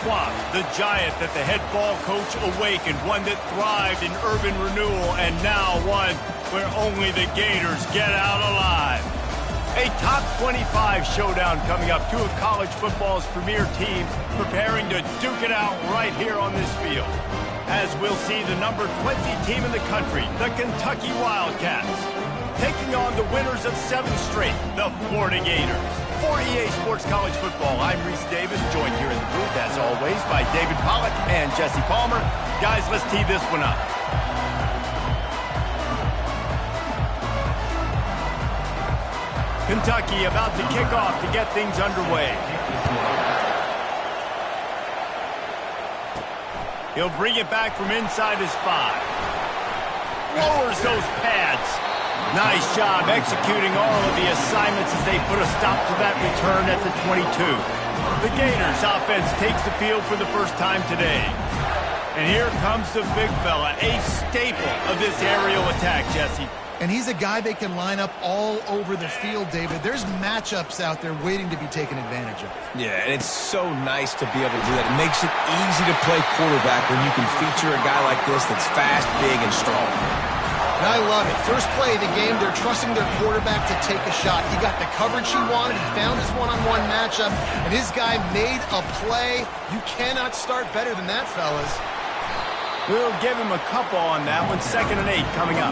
the giant that the head ball coach awakened, one that thrived in urban renewal, and now one where only the Gators get out alive. A top 25 showdown coming up. Two of college football's premier teams preparing to duke it out right here on this field. As we'll see the number 20 team in the country, the Kentucky Wildcats, taking on the winners of 7 straight, the Florida Gators. For EA Sports College Football, I'm Reese Davis, joined here in the booth, as always, by David Pollack and Jesse Palmer. Guys, let's tee this one up. Kentucky about to kick off to get things underway. He'll bring it back from inside his 5. Lowers those pads. Nice job executing all of the assignments as they put a stop to that return at the 22. The Gators offense takes the field for the first time today. And here comes the big fella, a staple of this aerial attack, Jesse. And he's a guy they can line up all over the field, David. There's matchups out there waiting to be taken advantage of. Yeah, and it's so nice to be able to do that. It makes it easy to play quarterback when you can feature a guy like this that's fast, big, and strong. And I love it. First play of the game, they're trusting their quarterback to take a shot. He got the coverage he wanted. He found his one-on-one matchup, and his guy made a play. You cannot start better than that, fellas. We'll give him a couple on that one. 2nd and 8 coming up.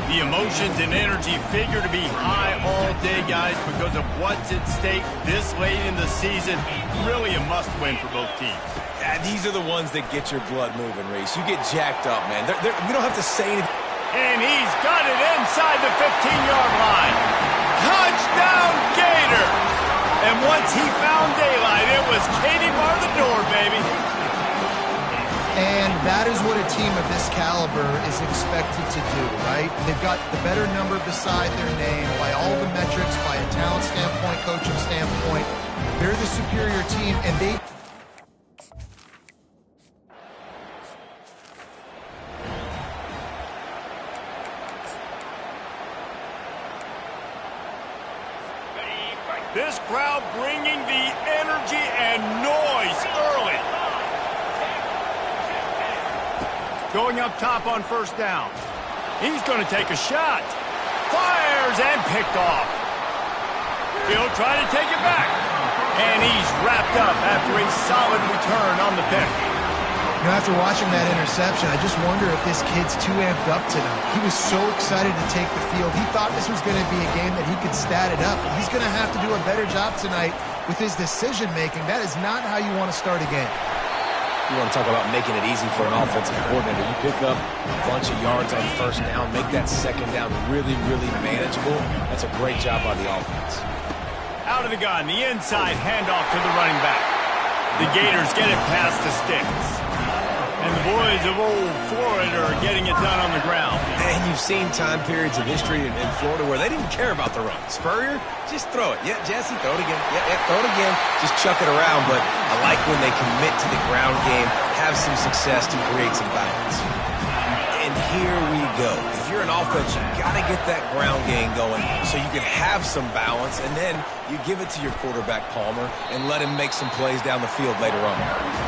The emotions and energy figure to be high all day, guys, because of what's at stake this late in the season. Really a must-win for both teams. Yeah, these are the ones that get your blood moving, Reese. You get jacked up, man. We don't have to say anything. And he's got it inside the 15-yard line. Touchdown, Gator! And once he found daylight, it was Katie bar the door, baby. And that is what a team of this caliber is expected to do, right? They've got the better number beside their name by all the metrics, by a talent standpoint, coaching standpoint. They're the superior team, and they... This crowd bringing the energy and noise early. Going up top on 1st down. He's going to take a shot. Fires and picked off. He'll try to take it back. And he's wrapped up after a solid return on the pick. You know, after watching that interception, I just wonder if this kid's too amped up tonight. He was so excited to take the field. He thought this was going to be a game that he could stat it up. He's going to have to do a better job tonight with his decision-making. That is not how you want to start a game. You want to talk about making it easy for an offensive coordinator. You pick up a bunch of yards on 1st down, make that 2nd down really, really manageable. That's a great job by the offense. Out of the gun, the inside handoff to the running back. The Gators get it past the sticks. And the boys of old Florida are getting it done on the ground. And you've seen time periods of history in Florida where they didn't care about the run. Spurrier, just throw it. Yeah, Jesse, throw it again. Yeah, throw it again. Just chuck it around. But I like when they commit to the ground game, have some success to create some balance. And here we go. If you're an offense, you got to get that ground game going so you can have some balance, and then you give it to your quarterback, Palmer, and let him make some plays down the field later on.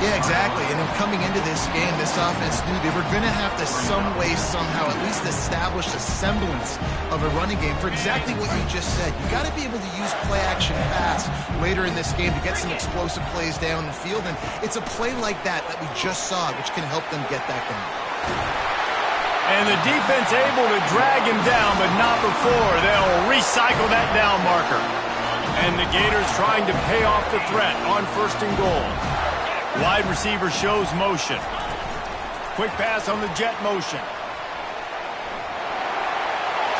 Yeah, exactly. And in coming into this game, this offense knew they were going to have to some way, somehow, at least establish a semblance of a running game for exactly what you just said. You got to be able to use play-action pass later in this game to get some explosive plays down the field, and it's a play like that we just saw, which can help them get that going. And the defense able to drag him down, but not before they'll recycle that down marker. And the Gators trying to pay off the threat on 1st and goal. Wide receiver shows motion. Quick pass on the jet motion.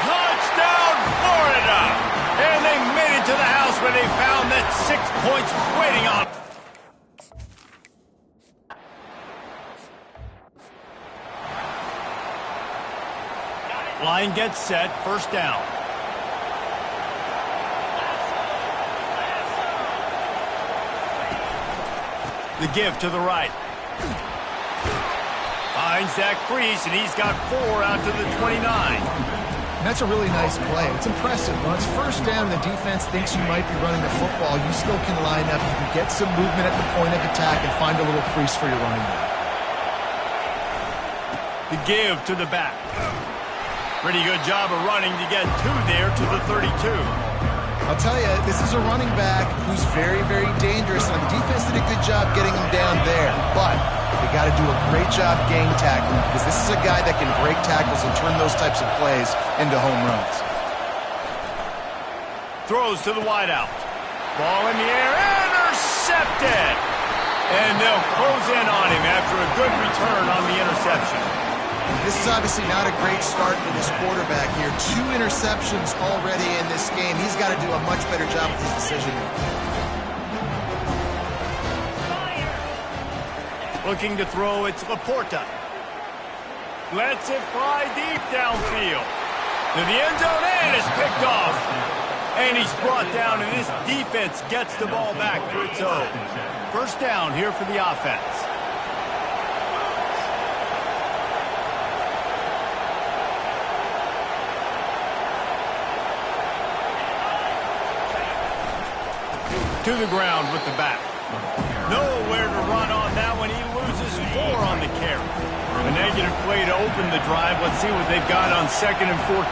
Touchdown, Florida! And they made it to the house where they found that 6 points waiting on them. Line gets set, 1st down. The give to the right. Finds that crease, and he's got 4 out to the 29. And that's a really nice play. It's impressive. When it's first down and the defense thinks you might be running the football, you still can line up. You can get some movement at the point of attack and find a little crease for your running back. The give to the back. Pretty good job of running to get 2 there to the 32. I'll tell you, this is a running back who's very, very dangerous. And the defense did a good job getting him down there. But they got to do a great job game tackling because this is a guy that can break tackles and turn those types of plays into home runs. Throws to the wideout. Ball in the air, intercepted! And they'll close in on him after a good return on the interception. This is obviously not a great start for this quarterback here. 2 interceptions already in this game. He's got to do a much better job with his decision-making. Looking to throw, it's Laporta. Lets it fly deep downfield. To the end zone, and it's picked off. And he's brought down, and this defense gets the ball back for its own. First down here for the offense. To the ground with the back. Nowhere to run on that one. He loses 4 on the carry. A negative play to open the drive. Let's see what they've got on 2nd and 14.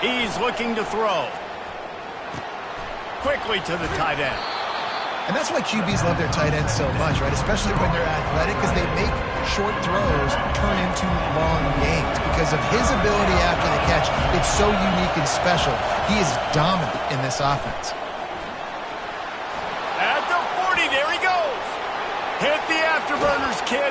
He's looking to throw. Quickly to the tight end. And that's why QBs love their tight ends so much, right? Especially when they're athletic, because they make short throws turn into long gains. Because of his ability after the catch, it's so unique and special. He is dominant in this offense. At the 40, there he goes. Hit the afterburners, kid.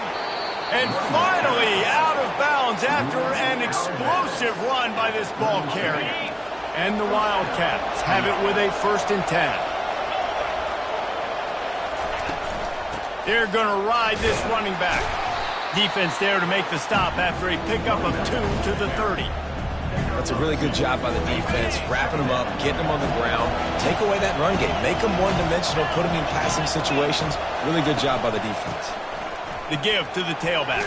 And finally out of bounds after an explosive run by this ball carrier. And the Wildcats have it with a 1st and 10. They're going to ride this running back. Defense there to make the stop after a pickup of 2 to the 30. That's a really good job by the defense, wrapping them up, getting them on the ground, take away that run game, make them one-dimensional, put them in passing situations. Really good job by the defense. The give to the tailback.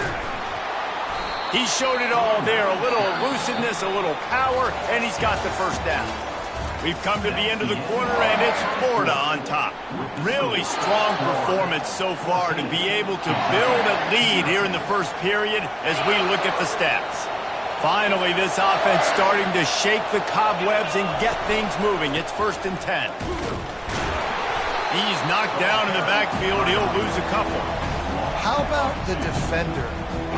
He showed it all there, a little elusiveness, a little power, and he's got the first down. We've come to the end of the quarter, and it's Florida on top. Really strong performance so far to be able to build a lead here in the first period as we look at the stats. Finally, this offense starting to shake the cobwebs and get things moving. It's 1st and 10. He's knocked down in the backfield. He'll lose a couple. How about the defender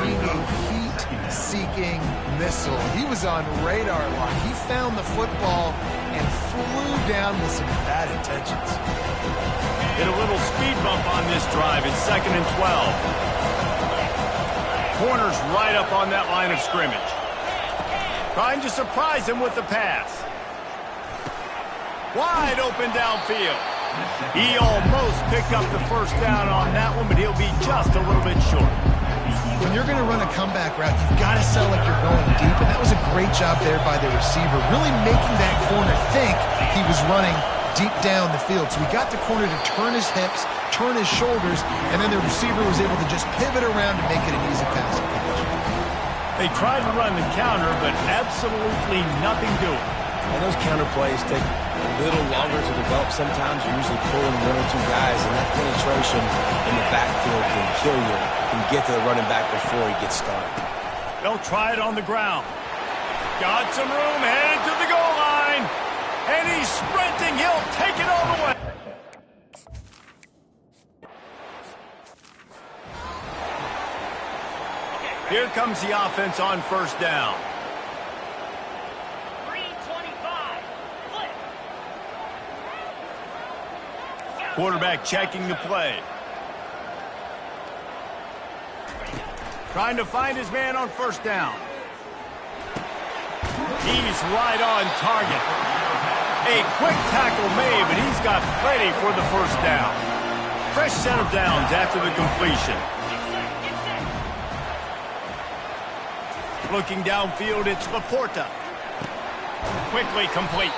being a heat-seeking missile? He was on radar lock. He found the football and flew down with some bad intentions. Hit a little speed bump on this drive. It's 2nd and 12. Corner's right up on that line of scrimmage. Trying to surprise him with the pass. Wide open downfield. He almost picked up the first down on that one, but he'll be just a little bit short. When you're going to run a comeback route, you've got to sell like you're going deep, and that was a great job there by the receiver, really making that corner think he was running deep down the field. So he got the corner to turn his hips, turn his shoulders, and then the receiver was able to just pivot around and make it an easy pass and catch. They tried to run the counter, but absolutely nothing doing. And those counter plays take a little longer to develop sometimes. You're usually pulling 1 or 2 guys, and that penetration in the backfield can kill you. Can get to the running back before he gets started. They'll try it on the ground. Got some room, headed to the goal line. And he's sprinting. He'll take it all the way. Here comes the offense on 1st down. 325. Flip. Quarterback checking the play. Trying to find his man on 1st down. He's right on target. A quick tackle made, but he's got plenty for the 1st down. Fresh set of downs after the completion. Looking downfield, it's Laporta. Quickly complete.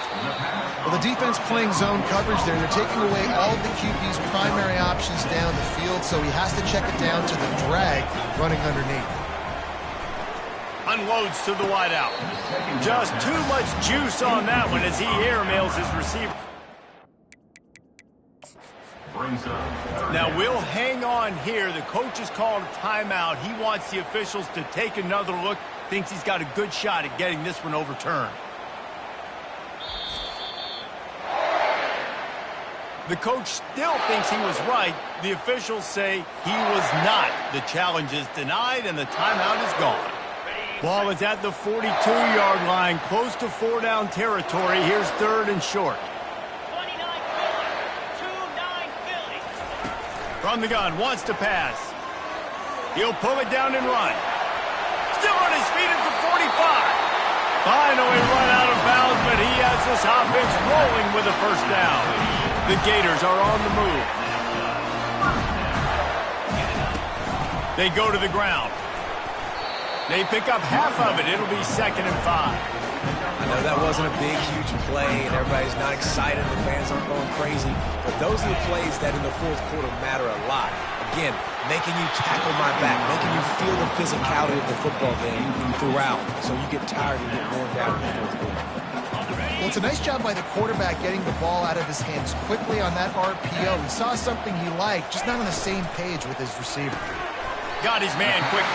Well, the defense playing zone coverage there. They're taking away all of the QB's primary options down the field, so he has to check it down to the drag running underneath. On unloads to the wideout. Just too much juice on that one as he airmails his receiver. Now we'll hang on here. The coach has called a timeout. He wants the officials to take another look. Thinks he's got a good shot at getting this one overturned. The coach still thinks he was right. The officials say he was not. The challenge is denied and the timeout is gone. Ball is at the 42-yard line, close to 4-down territory. Here's 3rd and short. 29 Philly. 2-9 Philly. From the gun, wants to pass. He'll pull it down and run. Still on his feet at the 45. Finally run out of bounds, but he has this offense rolling with a first down. The Gators are on the move. They go to the ground. They pick up half of it. It'll be 2nd and 5. I know that wasn't a big, huge play, and everybody's not excited. The fans aren't going crazy. But those are the plays that in the fourth quarter matter a lot. Again, making you tackle my back, making you feel the physicality of the football game throughout, so you get tired and get worn down in the fourth quarter. Well, it's a nice job by the quarterback getting the ball out of his hands quickly on that RPO. He saw something he liked, just not on the same page with his receiver. Got his man quickly.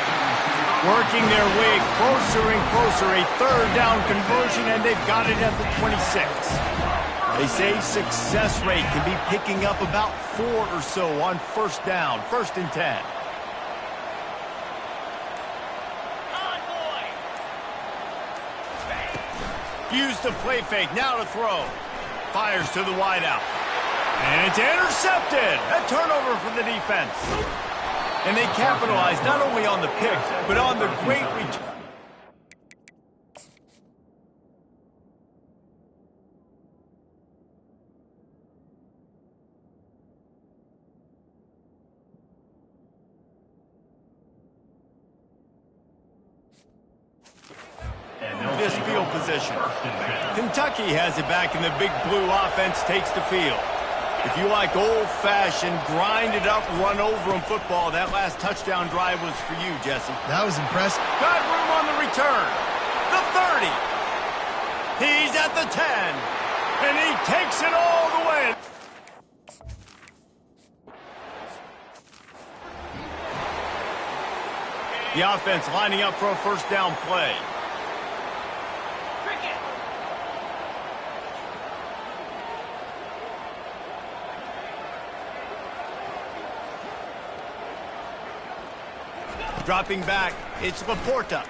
Working their way closer and closer. A 3rd down conversion, and they've got it at the 26. They say success rate can be picking up about 4 or so on 1st down, 1st and 10. Use the play fake, now to throw. Fires to the wideout. And it's intercepted. A turnover for the defense. And they capitalize not only on the pick, but on the great return. This field position. Kentucky has it back, and the big blue offense takes the field. If you like old-fashioned, grind-it-up, run-over-'em football, that last touchdown drive was for you, Jesse. That was impressive. Got room on the return. The 30. He's at the 10. And he takes it all the way. The offense lining up for a 1st down play. Dropping back, it's Laporta.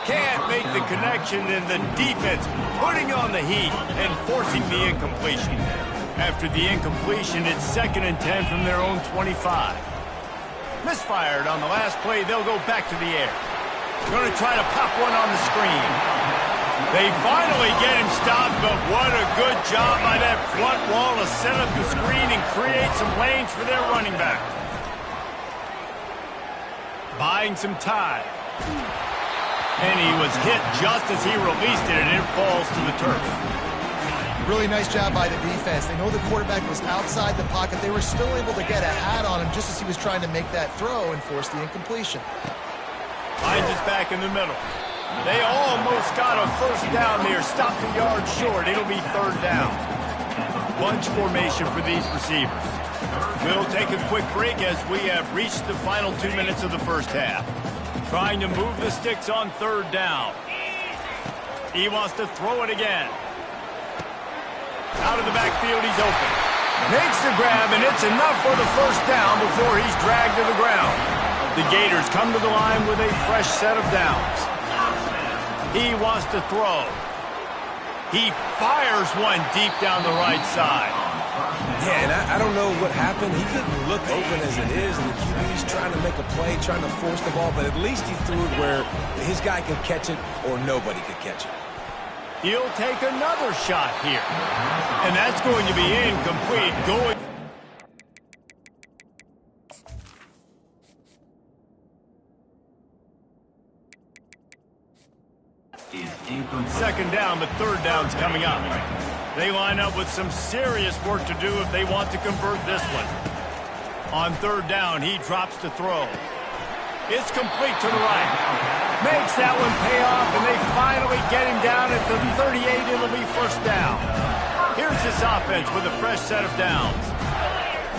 Can't make the connection, and the defense putting on the heat and forcing the incompletion. After the incompletion, it's 2nd and 10 from their own 25. Misfired on the last play, they'll go back to the air. Going to try to pop one on the screen. They finally get him stopped, but what a good job by that front wall to set up the screen and create some lanes for their running back. Buying some time. And he was hit just as he released it, and it falls to the turf. Really nice job by the defense. They know the quarterback was outside the pocket. They were still able to get a hat on him just as he was trying to make that throw and force the incompletion. Finds us back in the middle. They almost got a 1st down there. Stopped a yard short. It'll be 3rd down. Bunch formation for these receivers. We'll take a quick break as we have reached the final 2 minutes of the 1st half. Trying to move the sticks on 3rd down. He wants to throw it again. Out of the backfield, he's open. Makes the grab, and it's enough for the 1st down before he's dragged to the ground. The Gators come to the line with a fresh set of downs. He wants to throw. He fires one deep down the right side. Yeah, and I don't know what happened. He didn't look open as it is, and the QB's trying to make a play, trying to force the ball, but at least he threw it where his guy could catch it or nobody could catch it. He'll take another shot here. And that's going to be incomplete. Going. Second down, but 3rd down's coming up. They line up with some serious work to do if they want to convert this one. On 3rd down, he drops to throw. It's complete to the right. Makes that one pay off, and they finally get him down at the 38. It'll be first down. Here's this offense with a fresh set of downs.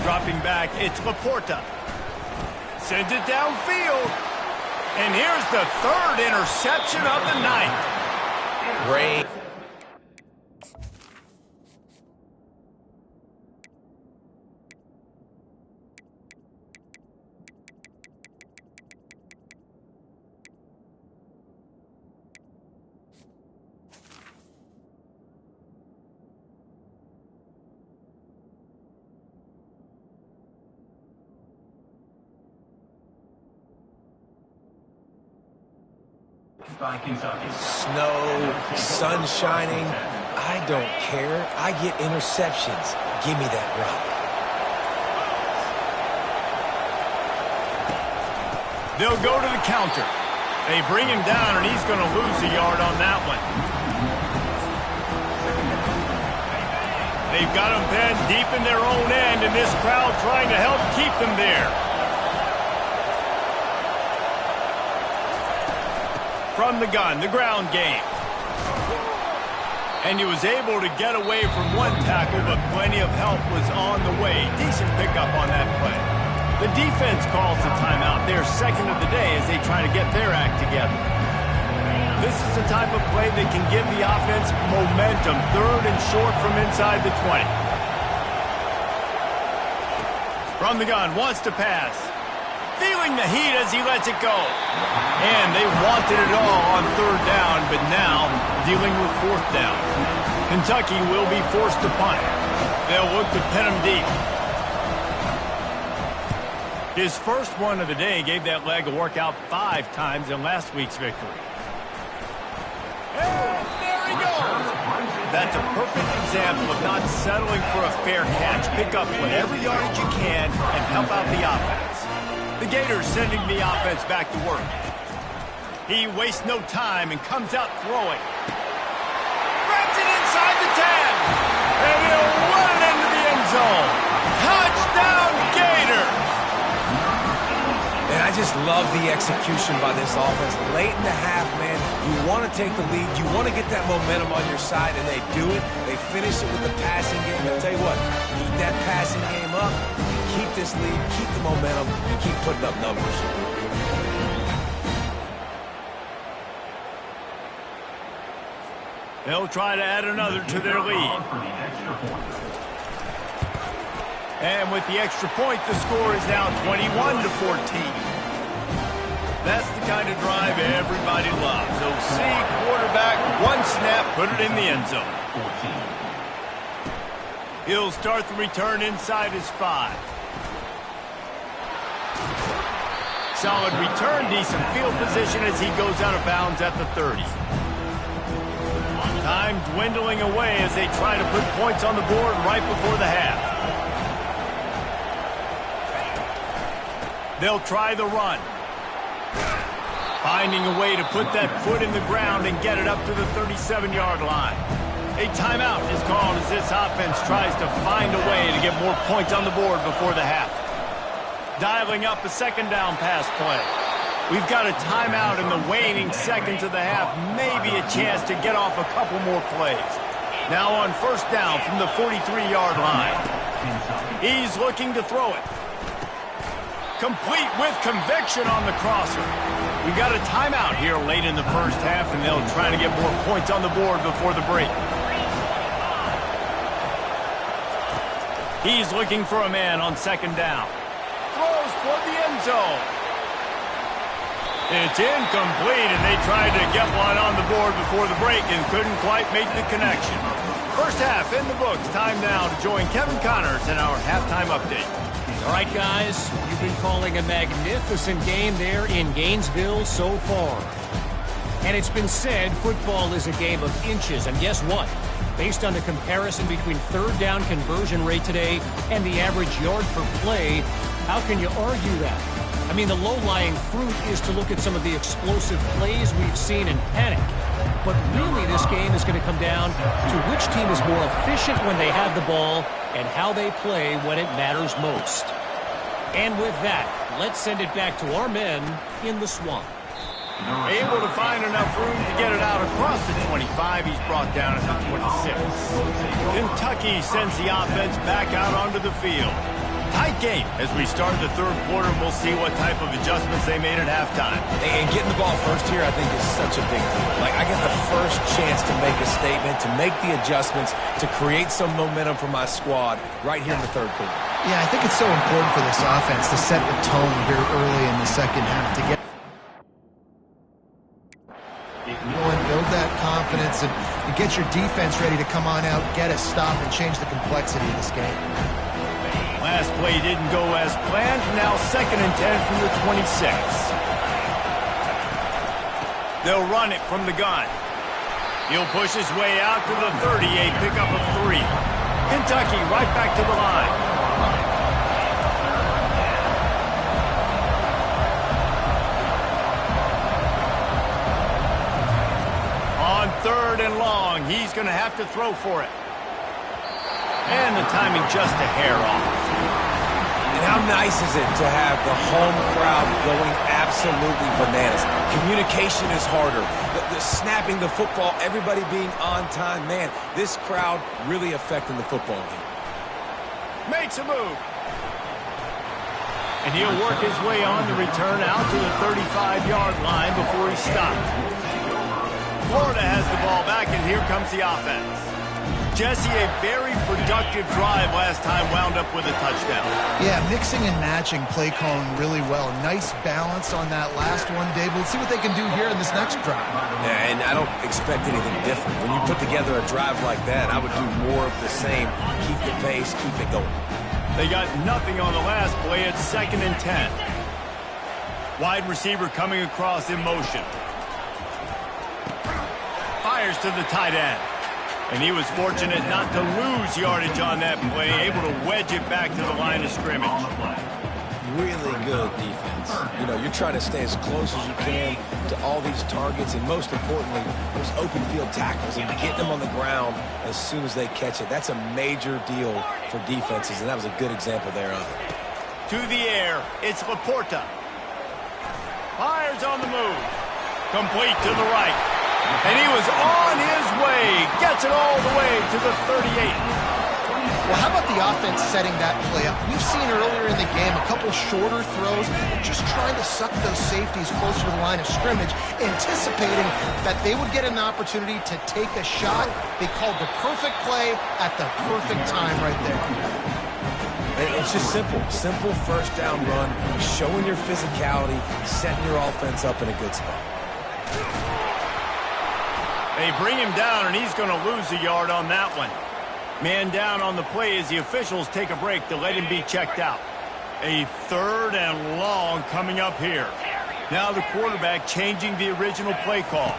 Dropping back, it's Laporta. Sends it downfield. And here's the third interception of the night. Great. Snow, sun shining, I don't care. I get interceptions. Give me that rock. They'll go to the counter. They bring him down, and he's going to lose a yard on that one. They've got him pinned deep in their own end, and this crowd trying to help keep them there. From the gun, the ground game. And he was able to get away from one tackle, but plenty of help was on the way. Decent pickup on that play. The defense calls the timeout. Their second of the day as they try to get their act together. This is the type of play that can give the offense momentum. Third and short from inside the 20. From the gun, wants to pass. Feeling the heat as he lets it go. And they wanted it all on third down, but now dealing with fourth down. Kentucky will be forced to punt. They'll look to pin him deep. His first one of the day gave that leg a workout 5 times in last week's victory. And there he goes. That's a perfect example of not settling for a fair catch. Pick up whatever yardage you can and help out the offense. The Gators sending the offense back to work. He wastes no time and comes out throwing. Grabs it inside the 10. And he'll run it into the end zone. Touchdown, Gators! And I just love the execution by this offense. Late in the half, man, you want to take the lead. You want to get that momentum on your side, and they do it. They finish it with the passing game. I'll tell you what, keep that passing game up, keep this lead, keep the momentum, and keep putting up numbers. They'll try to add another to their lead. And with the extra point, the score is now 21-14. That's the kind of drive everybody loves. So see quarterback, one snap, put it in the end zone. He'll start the return inside his 5. Solid return, decent field position as he goes out of bounds at the 30. Time dwindling away as they try to put points on the board right before the half. They'll try the run. Finding a way to put that foot in the ground and get it up to the 37-yard line. A timeout is called as this offense tries to find a way to get more points on the board before the half. Dialing up a second down pass play. We've got a timeout in the waning seconds of the half. Maybe a chance to get off a couple more plays. Now on first down from the 43-yard line. He's looking to throw it. Complete with conviction on the crosser. We've got a timeout here late in the first half, and they'll try to get more points on the board before the break. He's looking for a man on second down. Throws toward the end zone. It's incomplete, and they tried to get one on the board before the break and couldn't quite make the connection. First half in the books. Time now to join Kevin Connors in our halftime update. All right, guys, you've been calling a magnificent game there in Gainesville so far. And it's been said football is a game of inches. And guess what? Based on the comparison between third down conversion rate today and the average yard per play, how can you argue that? I mean, the low-lying fruit is to look at some of the explosive plays we've seen and panic. But really, this game is going to come down to which team is more efficient when they have the ball and how they play when it matters most. And with that, let's send it back to our men in the swamp. Able to find enough room to get it out across the 25. He's brought down at the 26. Kentucky sends the offense back out onto the field. Tight game as we start the third quarter. We'll see what type of adjustments they made at halftime. And getting the ball first here, I think, is such a big deal. Like, I get the first chance to make a statement, to make the adjustments, to create some momentum for my squad right here in the third quarter. Yeah, I think it's so important for this offense to set the tone here early in the second half to get build that confidence and get your defense ready to come on out, get a stop, and change the complexity of this game. Last play didn't go as planned. Now 2nd and 10 from the 26. They'll run it from the gun. He'll push his way out to the 30, a pickup of 3. Kentucky right back to the line. On 3rd and long, he's going to have to throw for it. And the timing just a hair off. And how nice is it to have the home crowd going absolutely bananas? Communication is harder. The snapping the football, everybody being on time. Man, this crowd really affecting the football game. Makes a move. And he'll work his way on the return out to the 35-yard line before he's stopped. Florida has the ball back, and here comes the offense. Jesse, a very productive drive last time, wound up with a touchdown. Yeah, mixing and matching play calling really well. Nice balance on that last one, Dave. Let's see what they can do here in this next drive. Yeah, and I don't expect anything different. When you put together a drive like that, I would do more of the same. Keep the pace, keep it going. They got nothing on the last play at 2nd and 10. Wide receiver coming across in motion. Fires to the tight end. And he was fortunate not to lose yardage on that play, able to wedge it back to the line of scrimmage. Really good defense. You know, you're trying to stay as close as you can to all these targets, and most importantly, those open field tackles and getting them on the ground as soon as they catch it. That's a major deal for defenses, and that was a good example there of it. To the air, it's Laporta. Fires on the move. Complete to the right. And he was on his way. Gets it all the way to the 38. Well, how about the offense setting that play up? We've seen earlier in the game a couple shorter throws, just trying to suck those safeties closer to the line of scrimmage, anticipating that they would get an opportunity to take a shot. They called the perfect play at the perfect time right there. It's just simple. Simple first down run, showing your physicality, setting your offense up in a good spot. They bring him down, and he's going to lose a yard on that one. Man down on the play as the officials take a break to let him be checked out. A 3rd and long coming up here. Now the quarterback changing the original play call.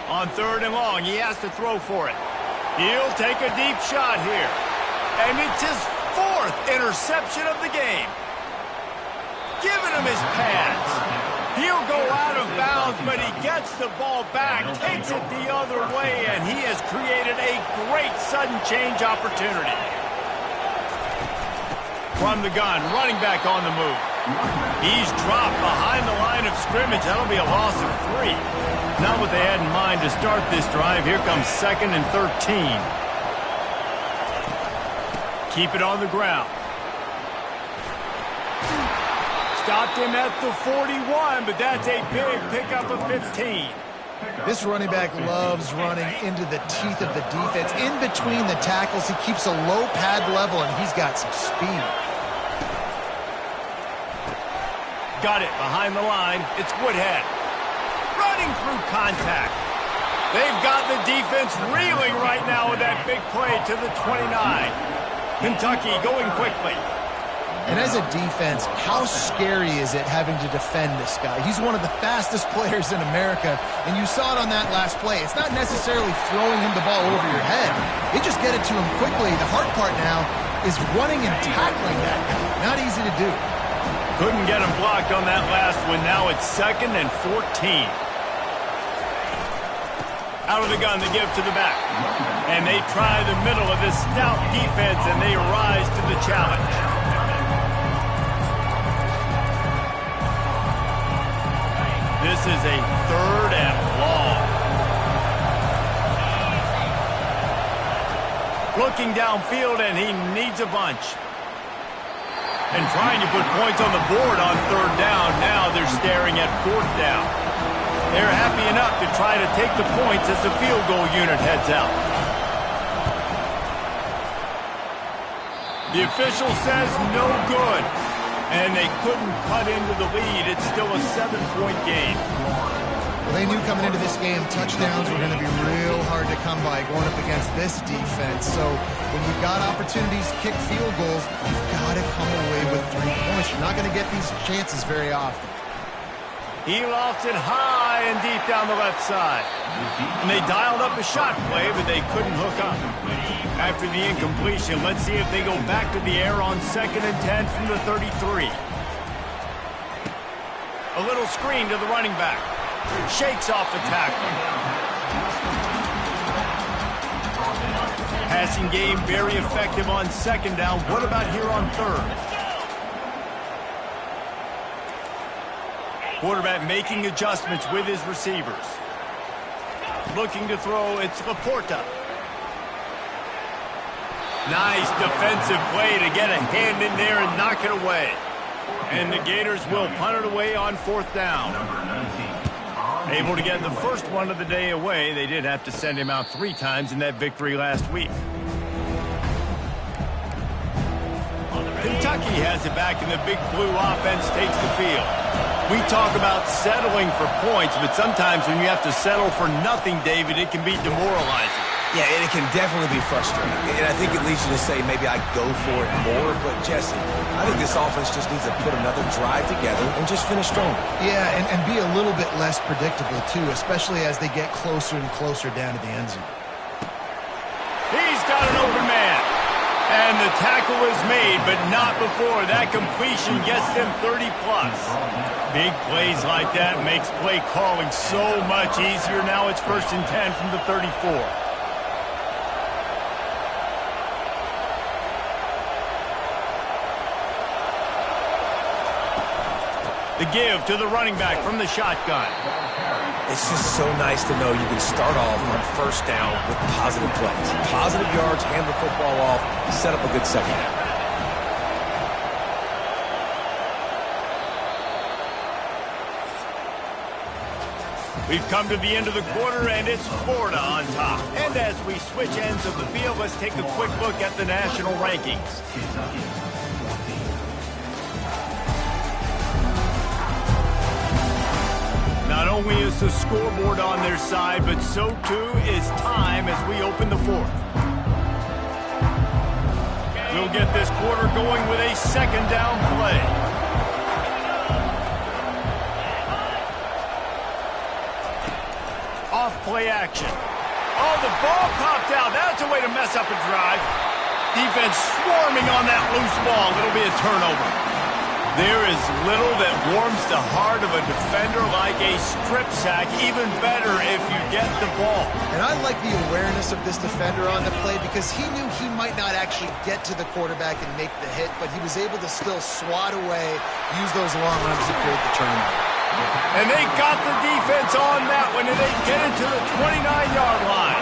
On 3rd and long, he has to throw for it. He'll take a deep shot here. And it's his 4th interception of the game. Giving him his pads. He'll go out of bounds, but he gets the ball back, takes it the other way, and he has created a great sudden change opportunity. From the gun, running back on the move. He's dropped behind the line of scrimmage. That'll be a loss of 3. Not what they had in mind to start this drive. Here comes 2nd and 13. Keep it on the ground. Stopped him at the 41, but that's a big pickup of 15. This running back loves running into the teeth of the defense. In between the tackles, he keeps a low pad level, and he's got some speed. Got it behind the line. It's Woodhead. Running through contact. They've got the defense reeling right now with that big play to the 29. Kentucky going quickly. And as a defense, how scary is it having to defend this guy? He's one of the fastest players in America, and you saw it on that last play. It's not necessarily throwing him the ball over your head. They just get it to him quickly. The hard part now is running and tackling that guy. Not easy to do. Couldn't get him blocked on that last one. Now it's 2nd and 14. Out of the gun, they give to the back. And they try the middle of this stout defense, and they rise to the challenge. This is a 3rd and long. Looking downfield, and he needs a bunch. And trying to put points on the board on 3rd down. Now they're staring at 4th down. They're happy enough to try to take the points as the field goal unit heads out. The official says no good. And they couldn't cut into the lead. It's still a 7-point game. Well, they knew coming into this game touchdowns were going to be real hard to come by going up against this defense. So when you've got opportunities to kick field goals, you've got to come away with 3 points. You're not going to get these chances very often. He lofts it high and deep down the left side. And they dialed up a shot play, but they couldn't hook up. After the incompletion, let's see if they go back to the air on 2nd and 10 from the 33. A little screen to the running back. Shakes off the tackle. Passing game very effective on 2nd down. What about here on 3rd? Quarterback making adjustments with his receivers. Looking to throw, it's Laporta. Nice defensive play to get a hand in there and knock it away. And the Gators will punt it away on 4th down. Able to get the first one of the day away. They did have to send him out 3 times in that victory last week. Kentucky has it back, and the Big Blue offense takes the field. We talk about settling for points, but sometimes when you have to settle for nothing, David, it can be demoralizing. Yeah, and it can definitely be frustrating. And I think it leads you to say maybe I go for it more. But, Jesse, I think this offense just needs to put another drive together and just finish stronger. Yeah, and be a little bit less predictable, too, especially as they get closer and closer down to the end zone. He's got an open man. And the tackle is made, but not before. That completion gets them 30-plus. Big plays like that makes play calling so much easier. Now it's 1st and 10 from the 34. The give to the running back from the shotgun. It's just so nice to know you can start off on 1st down with positive plays. Positive yards, hand the football off, set up a good 2nd down. We've come to the end of the quarter, and it's Florida on top. And as we switch ends of the field, let's take a quick look at the national rankings. Not only is the scoreboard on their side, but so too is time as we open the 4th. We'll get this quarter going with a 2nd down play. Off play action. Oh, the ball popped out. That's a way to mess up a drive. Defense swarming on that loose ball. It'll be a turnover. There is little that warms the heart of a defender like a strip sack. Even better if you get the ball. And I like the awareness of this defender on the play because he knew he might not actually get to the quarterback and make the hit, but he was able to still swat away, use those long runs to create the turnover. And they got the defense on that one, and they get it to the 29-yard line.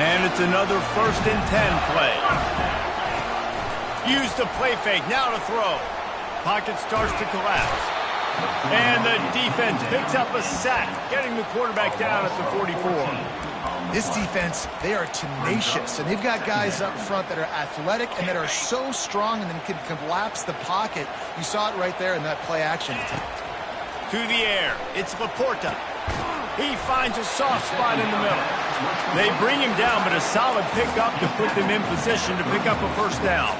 And it's another 1st and 10 play. Use the play fake, now to throw. Pocket starts to collapse. And the defense picks up a sack, getting the quarterback down at the 44. This defense, they are tenacious, and they've got guys up front that are athletic and that are so strong and then can collapse the pocket. You saw it right there in that play action attempt. To the air, it's Laporta. He finds a soft spot in the middle. They bring him down, but a solid pickup to put them in position to pick up a 1st down.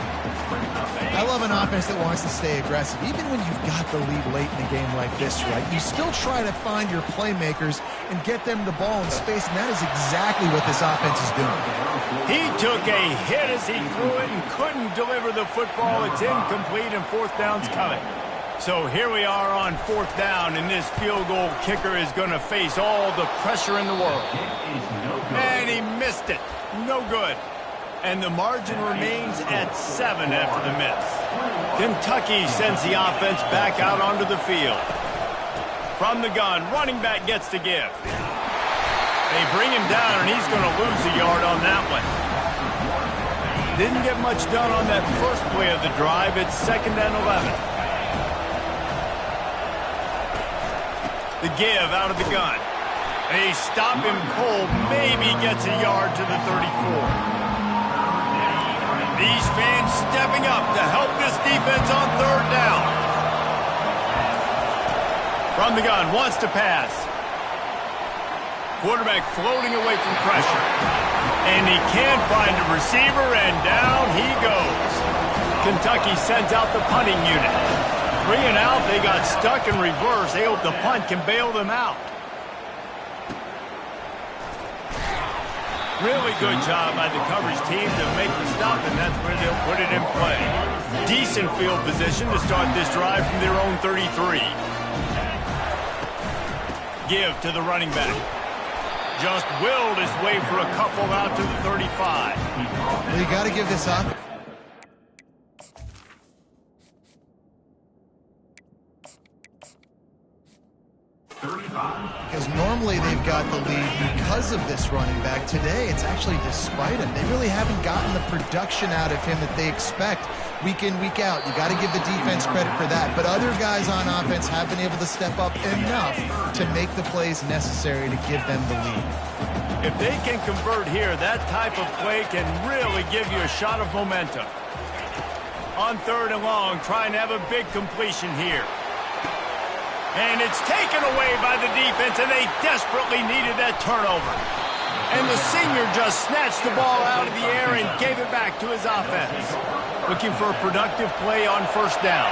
I love an offense that wants to stay aggressive. Even when you've got the lead late in a game like this, right, you still try to find your playmakers and get them the ball in space, and that is exactly what this offense is doing. He took a hit as he threw it and couldn't deliver the football. It's incomplete, and 4th down's coming. So here we are on 4th down, and this field goal kicker is going to face all the pressure in the world. And he missed it. No good. And the margin remains at 7 after the miss. Kentucky sends the offense back out onto the field. From the gun, running back gets the give. They bring him down, and he's going to lose a yard on that one. Didn't get much done on that first play of the drive. It's 2nd and 11. The give out of the gun. They stop him cold, maybe gets a yard to the 34. These fans stepping up to help this defense on 3rd down. From the gun, wants to pass. Quarterback floating away from pressure. And he can't find a receiver, and down he goes. Kentucky sends out the punting unit. 3 and out, they got stuck in reverse. They hope the punt can bail them out. Really good job by the coverage team to make the stop, and that's where they'll put it in play. Decent field position to start this drive from their own 33. Give to the running back. Just willed his way for a couple out to the 35. Well, you got to give this up. Because normally they've got the lead because of this running back. Today, it's actually despite him. They really haven't gotten the production out of him that they expect week in, week out. You got to give the defense credit for that. But other guys on offense have been able to step up enough to make the plays necessary to give them the lead. If they can convert here, that type of play can really give you a shot of momentum. On 3rd and long, trying to have a big completion here. And it's taken away by the defense, and they desperately needed that turnover. And the senior just snatched the ball out of the air and gave it back to his offense. Looking for a productive play on 1st down.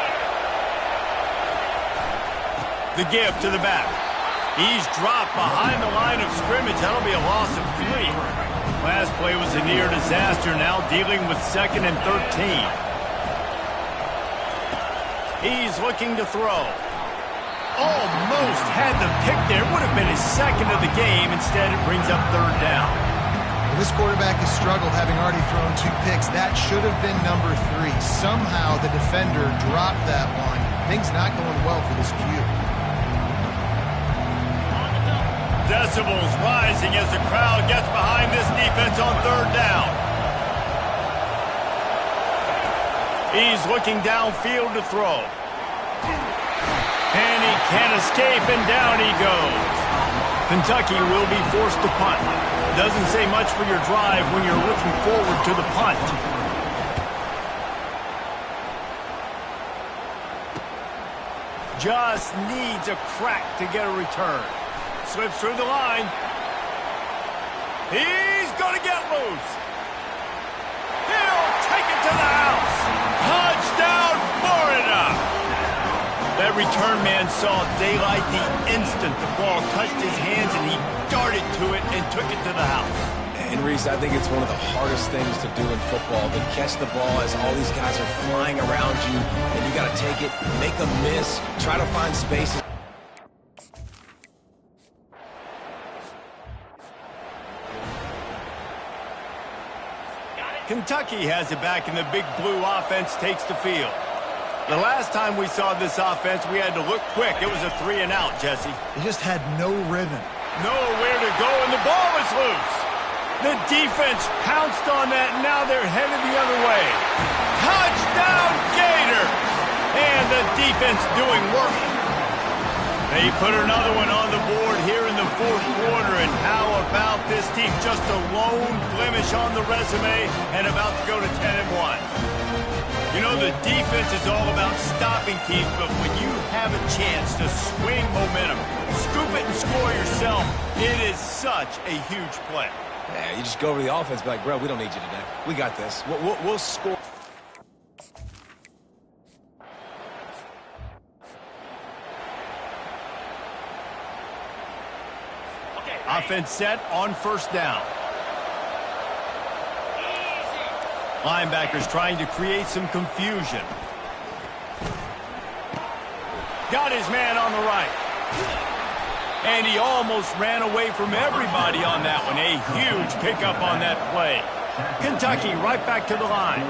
The give to the back. He's dropped behind the line of scrimmage. That'll be a loss of 3. Last play was a near disaster, now dealing with 2nd and 13. He's looking to throw. Almost had the pick there. Would have been his 2nd of the game. Instead, it brings up 3rd down. Well, this quarterback has struggled, having already thrown 2 picks. That should have been number 3. Somehow the defender dropped that one. Things not going well for this Q. Decibels rising as the crowd gets behind this defense on 3rd down. He's looking downfield to throw. And he can't escape, and down he goes. Kentucky will be forced to punt. Doesn't say much for your drive when you're looking forward to the punt. Just needs a crack to get a return. Slips through the line. He's going to get loose. He'll take it to the house. Touchdown, Florida. That return man saw daylight the instant the ball touched his hands, and he darted to it and took it to the house. And Reese, I think it's one of the hardest things to do in football, to catch the ball as all these guys are flying around you, and you got to take it, make a miss, try to find spaces. Kentucky has it back, and the big blue offense takes the field. The last time we saw this offense, we had to look quick. It was a 3 and out, Jesse. They just had no rhythm. Nowhere to go, and the ball is loose. The defense pounced on that, and now they're headed the other way. Touchdown, Gator! And the defense doing work. They put another one on the board here in the 4th quarter, and how about this team? Just a lone blemish on the resume and about to go to 10-1. You know, the defense is all about stopping teams, but when you have a chance to swing momentum, scoop it and score yourself, it is such a huge play. Yeah, you just go over the offense, be like, bro, we don't need you today. We got this. We'll score. Offense set on 1st down. Linebackers trying to create some confusion. Got his man on the right. And he almost ran away from everybody on that one. A huge pickup on that play. Kentucky right back to the line.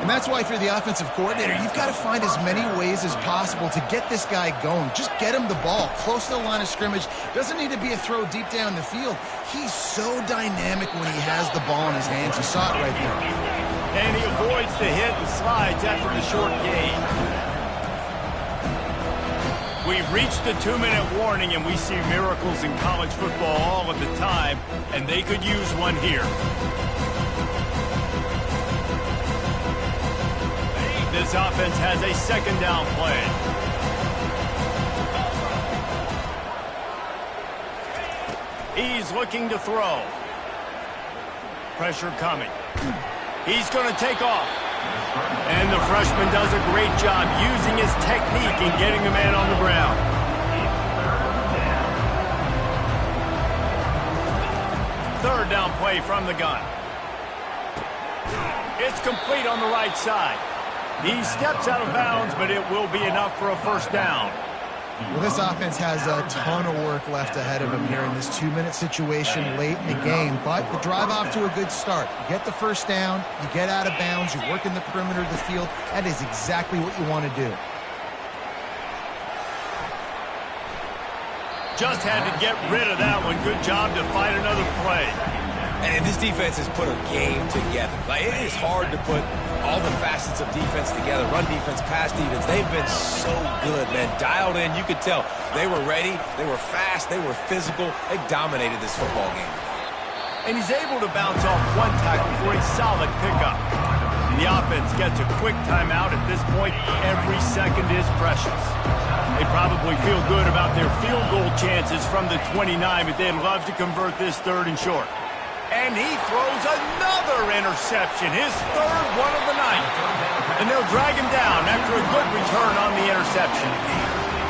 And that's why if you're the offensive coordinator, you've got to find as many ways as possible to get this guy going. Just get him the ball close to the line of scrimmage. Doesn't need to be a throw deep down the field. He's so dynamic when he has the ball in his hands. You saw it right there. And he avoids the hit and slides after the short gain. We've reached the 2-minute warning, and we see miracles in college football all of the time, and they could use one here. This offense has a second down play. He's looking to throw. Pressure coming. He's going to take off. And the freshman does a great job using his technique and getting the man on the ground. Third down play from the gun. It's complete on the right side. He steps out of bounds, but it will be enough for a first down. Well, this offense has a ton of work left ahead of him here in this 2-minute situation late in the game. But the drive off to a good start. You get the first down, you get out of bounds, you work in the perimeter of the field. That is exactly what you want to do. Just had to get rid of that one. Good job to find another play. And this defense has put a game together. Like, it is hard to put all the facets of defense together. Run defense, pass defense. They've been so good, man. Dialed in. You could tell they were ready. They were fast. They were physical. They dominated this football game. And he's able to bounce off one tackle for a solid pickup. The offense gets a quick timeout. At this point, every second is precious. They probably feel good about their field goal chances from the 29, but they'd love to convert this third and short. And he throws another interception, his third one of the night. And they'll drag him down after a good return on the interception.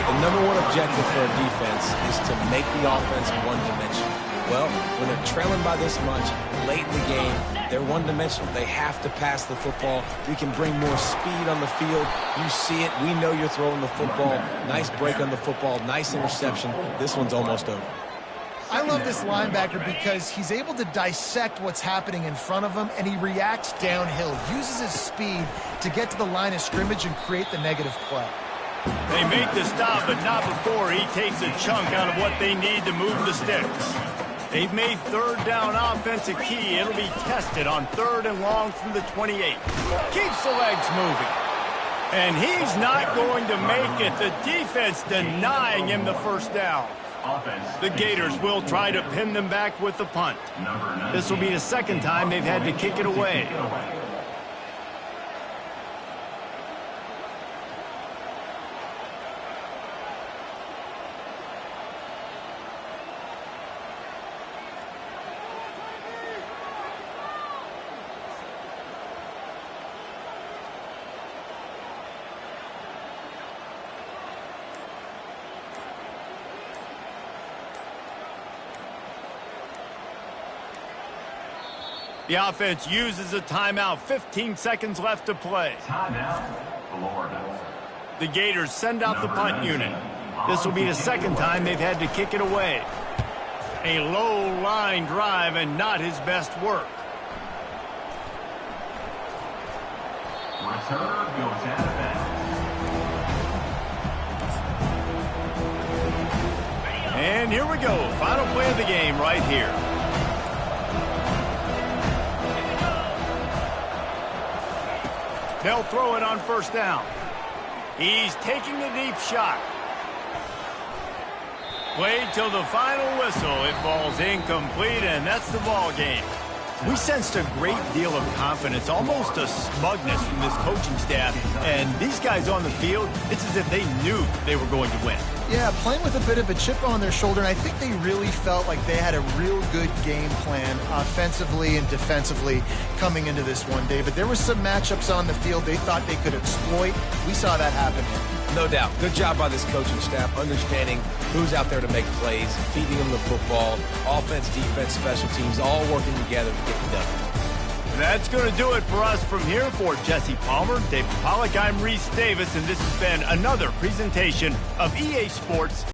The number one objective for a defense is to make the offense one-dimensional. Well, when they're trailing by this much, late in the game, they're one-dimensional. They have to pass the football. We can bring more speed on the field. You see it. We know you're throwing the football. Nice break on the football. Nice interception. This one's almost over. I love this linebacker because he's able to dissect what's happening in front of him, and he reacts downhill, uses his speed to get to the line of scrimmage and create the negative play. They make the stop, but not before he takes a chunk out of what they need to move the sticks. They've made third down offense a key. It'll be tested on third and long from the 28. Keeps the legs moving. And he's not going to make it. The defense denying him the first down. The Gators will try to pin them back with the punt. This will be the second time they've had to kick it away. The offense uses a timeout. 15 seconds left to play. Timeout, Florida. The Gators send out the punt unit. This will be the second time they've had to kick it away. A low line drive and not his best work. Returner goes out of bounds. And here we go. Final play of the game right here. They'll throw it on first down. He's taking a deep shot. Played till the final whistle. It falls incomplete, and that's the ball game. We sensed a great deal of confidence, almost a smugness from this coaching staff. And these guys on the field, it's as if they knew they were going to win. Yeah, playing with a bit of a chip on their shoulder, and I think they really felt like they had a real good game plan offensively and defensively coming into this one, David. There were some matchups on the field they thought they could exploit. We saw that happen here. No doubt. Good job by this coaching staff, understanding who's out there to make plays, feeding them the football, offense, defense, special teams, all working together to get it done. That's going to do it for us from here. For Jesse Palmer, David Pollack, I'm Reese Davis, and this has been another presentation of EA Sports